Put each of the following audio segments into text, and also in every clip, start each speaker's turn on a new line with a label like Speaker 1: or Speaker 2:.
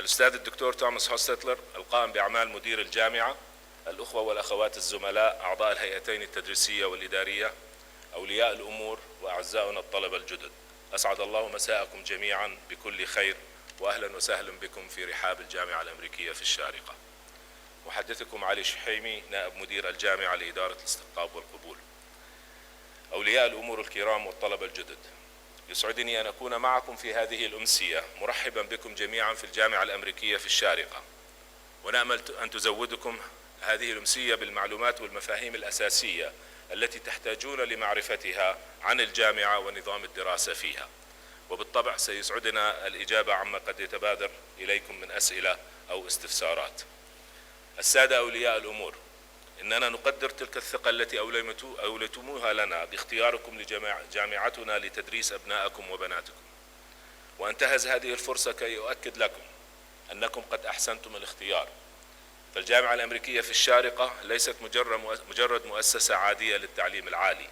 Speaker 1: الأستاذ الدكتور توماس هوستتلر القائم بأعمال مدير الجامعة، الأخوة والأخوات الزملاء أعضاء الهيئتين التدريسية والإدارية، أولياء الأمور وأعزائنا الطلبة الجدد، أسعد الله مساءكم جميعا بكل خير، وأهلا وسهلا بكم في رحاب الجامعة الأمريكية في الشارقة. محدثكم علي شحيمي، نائب مدير الجامعة لإدارة الاستقطاب والقبول. أولياء الأمور الكرام والطلبة الجدد، يسعدني أن أكون معكم في هذه الأمسية مرحبا بكم جميعا في الجامعة الأمريكية في الشارقة، ونأمل أن تزودكم هذه الأمسية بالمعلومات والمفاهيم الأساسية التي تحتاجون لمعرفتها عن الجامعة ونظام الدراسة فيها. وبالطبع سيسعدنا الإجابة عما قد يتبادر إليكم من أسئلة أو استفسارات. السادة أولياء الأمور، إننا نقدر تلك الثقة التي أوليتموها لنا باختياركم لجامعتنا لتدريس أبنائكم وبناتكم، وأنتهز هذه الفرصة كي أؤكد لكم أنكم قد أحسنتم الاختيار. فالجامعة الأمريكية في الشارقة ليست مجرد مؤسسة عادية للتعليم العالي،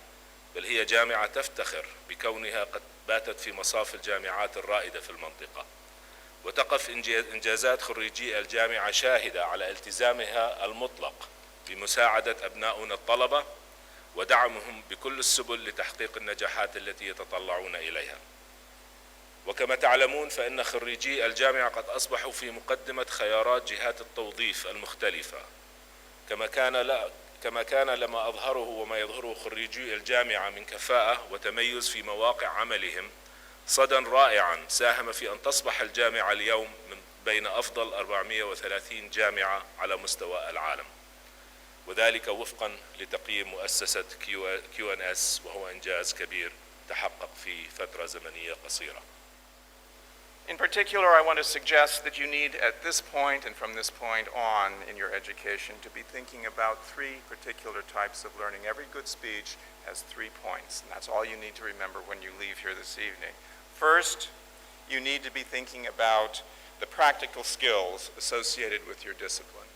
Speaker 1: بل هي جامعة تفتخر بكونها قد باتت في مصاف الجامعات الرائدة في المنطقة، وتقف إنجازات خريجي الجامعة شاهدة على التزامها المطلق بمساعدة أبناؤنا الطلبة ودعمهم بكل السبل لتحقيق النجاحات التي يتطلعون إليها. وكما تعلمون فإن خريجي الجامعة قد أصبحوا في مقدمة خيارات جهات التوظيف المختلفة، كما كان لما أظهره وما يظهره خريجي الجامعة من كفاءة وتميز في مواقع عملهم صدى رائعا ساهم في أن تصبح الجامعة اليوم من بين أفضل 430 جامعة على مستوى العالم، وذلك وفقا لتقييم مؤسسة QNS، وهو إنجاز كبير تحقق في فترة زمنية قصيرة.
Speaker 2: In particular, I want to suggest that you need at this point and from this point on in your education to be thinking about three particular types of learning. Every good speech has 3 points, and that's all you need to remember when you leave here this evening. First, you need to be thinking about the practical skills associated with your discipline.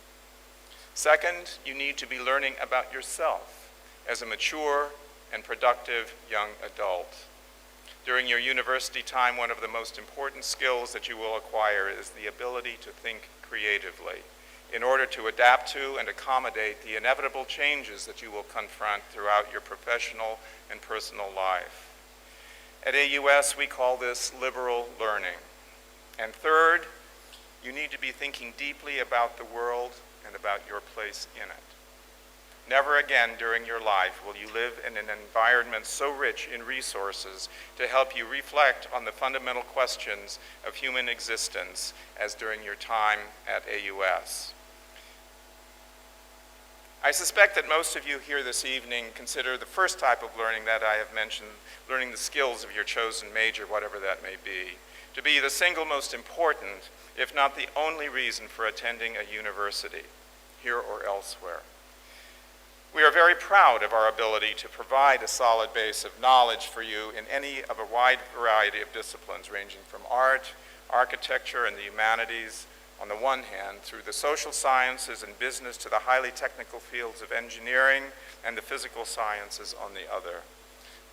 Speaker 2: Second, you need to be learning about yourself as a mature and productive young adult. During your university time, one of the most important skills that you will acquire is the ability to think creatively in order to adapt to and accommodate the inevitable changes that you will confront throughout your professional and personal life. At AUS, we call this liberal learning. And third, you need to be thinking deeply about the world and about your place in it. Never again during your life will you live in an environment so rich in resources to help you reflect on the fundamental questions of human existence as during your time at AUS. I suspect that most of you here this evening consider the first type of learning that I have mentioned, learning the skills of your chosen major, whatever that may be, to be the single most important, if not the only reason for attending a university, here or elsewhere. We are very proud of our ability to provide a solid base of knowledge for you in any of a wide variety of disciplines, ranging from art, architecture, and the humanities on the one hand, through the social sciences and business to the highly technical fields of engineering and the physical sciences on the other.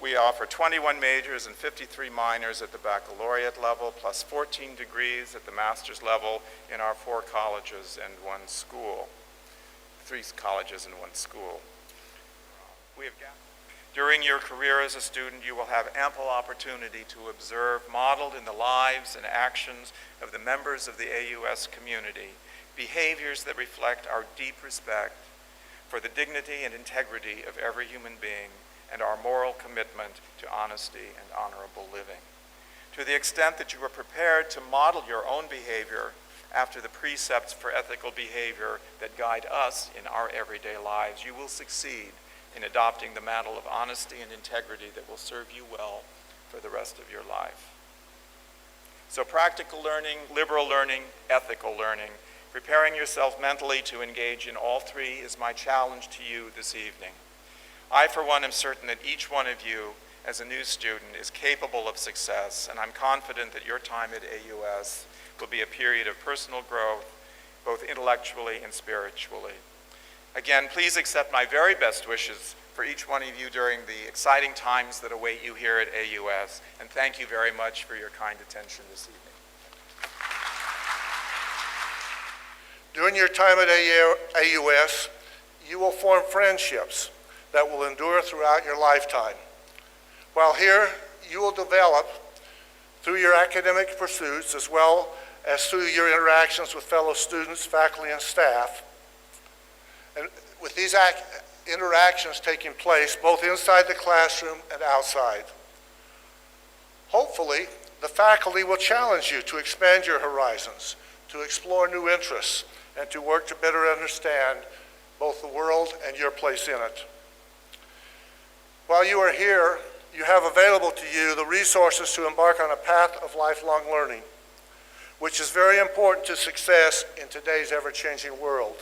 Speaker 2: We offer 21 majors and 53 minors at the baccalaureate level, plus 14 degrees at the master's level in our 4 colleges and 1 school. 3 colleges and 1 school. During your career as a student, you will have ample opportunity to observe, modeled in the lives and actions of the members of the AUS community, behaviors that reflect our deep respect for the dignity and integrity of every human being and our moral commitment to honesty and honorable living. To the extent that you are prepared to model your own behavior after the precepts for ethical behavior that guide us in our everyday lives, you will succeed in adopting the mantle of honesty and integrity that will serve you well for the rest of your life. So practical learning, liberal learning, ethical learning, preparing yourself mentally to engage in all 3 is my challenge to you this evening. I, for one, am certain that each one of you as a new student is capable of success, and I'm confident that your time at AUS will be a period of personal growth, both intellectually and spiritually. Again, please accept my very best wishes for each one of you during the exciting times that await you here at AUS, and thank you very much for your kind attention this evening.
Speaker 3: During your time at AUS, you will form friendships that will endure throughout your lifetime. While here, you will develop through your academic pursuits as well as through your interactions with fellow students, faculty, and staff. And with these interactions taking place both inside the classroom and outside. Hopefully, the faculty will challenge you to expand your horizons, to explore new interests, and to work to better understand both the world and your place in it. While you are here, you have available to you the resources to embark on a path of lifelong learning, which is very important to success in today's ever-changing world.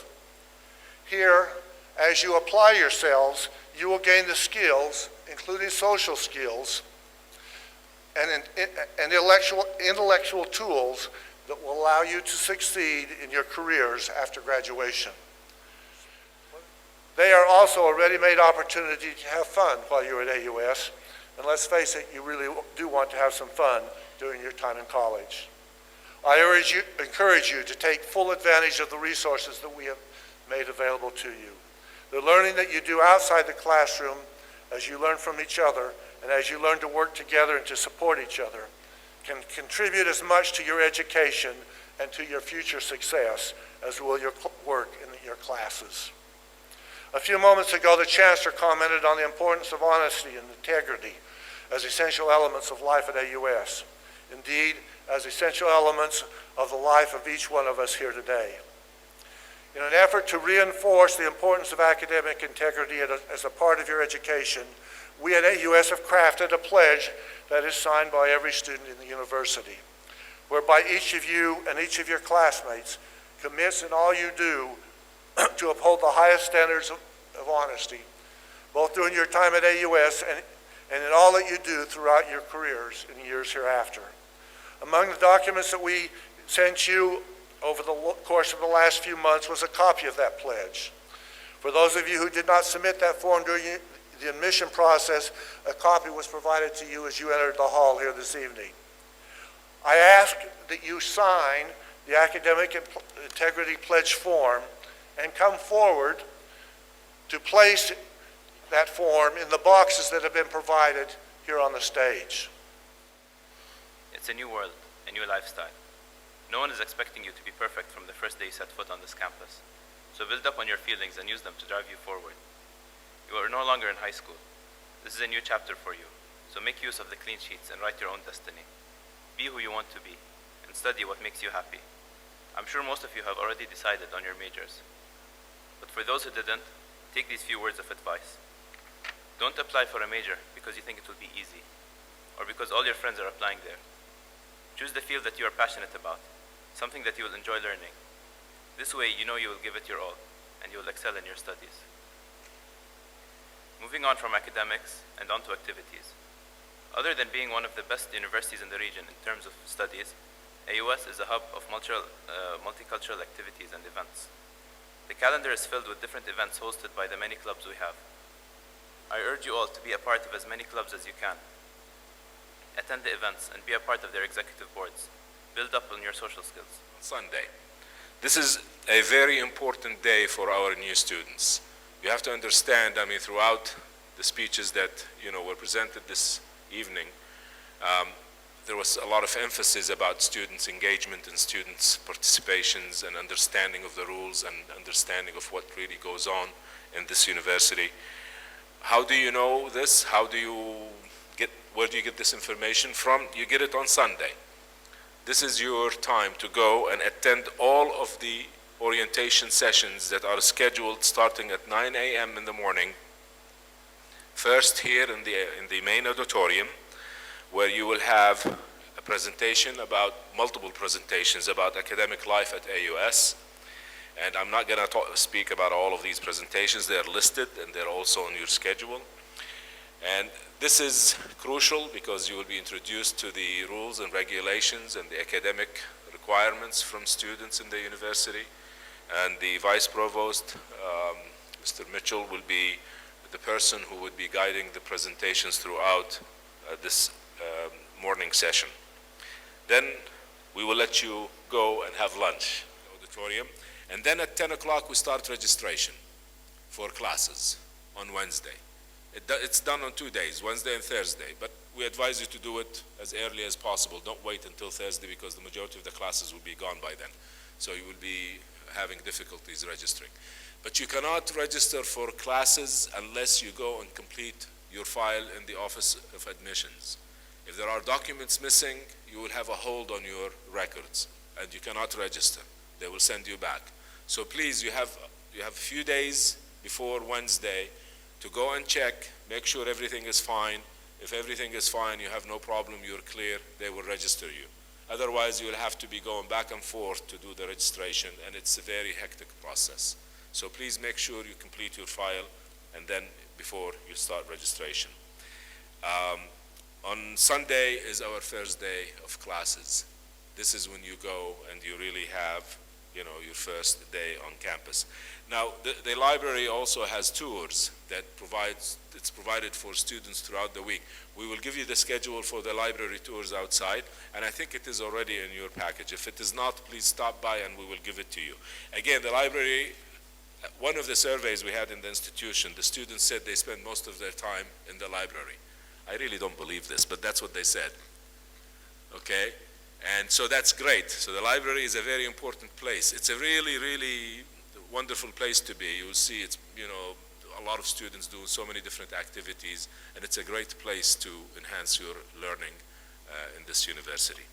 Speaker 3: Here, as you apply yourselves, you will gain the skills, including social skills, and intellectual tools that will allow you to succeed in your careers after graduation. They are also a ready-made opportunity to have fun while you're at AUS, and let's face it, you really do want to have some fun during your time in college. I encourage you to take full advantage of the resources that we have made available to you. The learning that you do outside the classroom, as you learn from each other, and as you learn to work together and to support each other, can contribute as much to your education and to your future success as will your work in your classes. A few moments ago, the Chancellor commented on the importance of honesty and integrity as essential elements of life at AUS. Indeed, as essential elements of the life of each one of us here today. In an effort to reinforce the importance of academic integrity as a part of your education, we at AUS have crafted a pledge that is signed by every student in the university, whereby each of you and each of your classmates commits in all you do to uphold the highest standards of honesty, both during your time at AUS and in all that you do throughout your careers in years hereafter. Among the documents that we sent you over the course of the last few months was a copy of that pledge. For those of you who did not submit that form during the admission process, a copy was provided to you as you entered the hall here this evening. I ask that you sign the Academic Integrity Pledge form and come forward to place that form in the boxes that have been provided here on the stage.
Speaker 4: It's a new world, a new lifestyle. No one is expecting you to be perfect from the first day you set foot on this campus. So build up on your feelings and use them to drive you forward. You are no longer in high school. This is a new chapter for you. So make use of the clean sheets and write your own destiny. Be who you want to be and study what makes you happy. I'm sure most of you have already decided on your majors. But for those who didn't, take these few words of advice. Don't apply for a major because you think it will be easy, or because all your friends are applying there. Choose the field that you are passionate about, something that you will enjoy learning. This way, you know you will give it your all, and you will excel in your studies. Moving on from academics and on to activities. Other than being one of the best universities in the region in terms of studies, AUS is a hub of multicultural activities and events. The calendar is filled with different events hosted by the many clubs we have. I urge you all to be a part of as many clubs as you can. Attend the events and be a part of their executive boards. Build up on your social skills.
Speaker 1: Sunday. This is a very important day for our new students. You have to understand, throughout the speeches that were presented this evening, there was a lot of emphasis about students' engagement and students' participations and understanding of the rules and understanding of what really goes on in this university. How do you know this? Where do you get this information from? You get it on Sunday. This is your time to go and attend all of the orientation sessions that are scheduled starting at 9 a.m. in the morning. First here in the main auditorium, where you will have a presentation multiple presentations about academic life at AUS. And I'm not going to speak about all of these presentations. They're listed and they're also on your schedule. And this is crucial because you will be introduced to the rules and regulations and the academic requirements from students in the university. And the Vice Provost, Mr. Mitchell, will be the person who would be guiding the presentations throughout this morning session. Then we will let you go and have lunch in the auditorium. And then at 10 o'clock, we start registration for classes on Wednesday. It's done on 2 days, Wednesday and Thursday, but we advise you to do it as early as possible. Don't wait until Thursday because the majority of the classes will be gone by then. So you will be having difficulties registering. But you cannot register for classes unless you go and complete your file in the Office of Admissions. If there are documents missing, you will have a hold on your records and you cannot register. They will send you back. So please, you have a few days before Wednesday to go and check, make sure everything is fine. If everything is fine, you have no problem, you're clear, they will register you. Otherwise, you will have to be going back and forth to do the registration, and it's a very hectic process. So please make sure you complete your file, and then before you start registration. On Sunday is our first day of classes. This is when you go and you really have, you know, your first day on campus. Now, the library also has tours that it's provided for students throughout the week. We will give you the schedule for the library tours outside, and I think it is already in your package. If it is not, please stop by and we will give it to you. Again, the library, one of the surveys we had in the institution, the students said they spend most of their time in the library. I really don't believe this, but that's what they said, okay? And so that's great. So the library is a very important place. It's a really, really wonderful place to be. You'll see it's, you know, a lot of students do so many different activities, and it's a great place to enhance your learning in this university.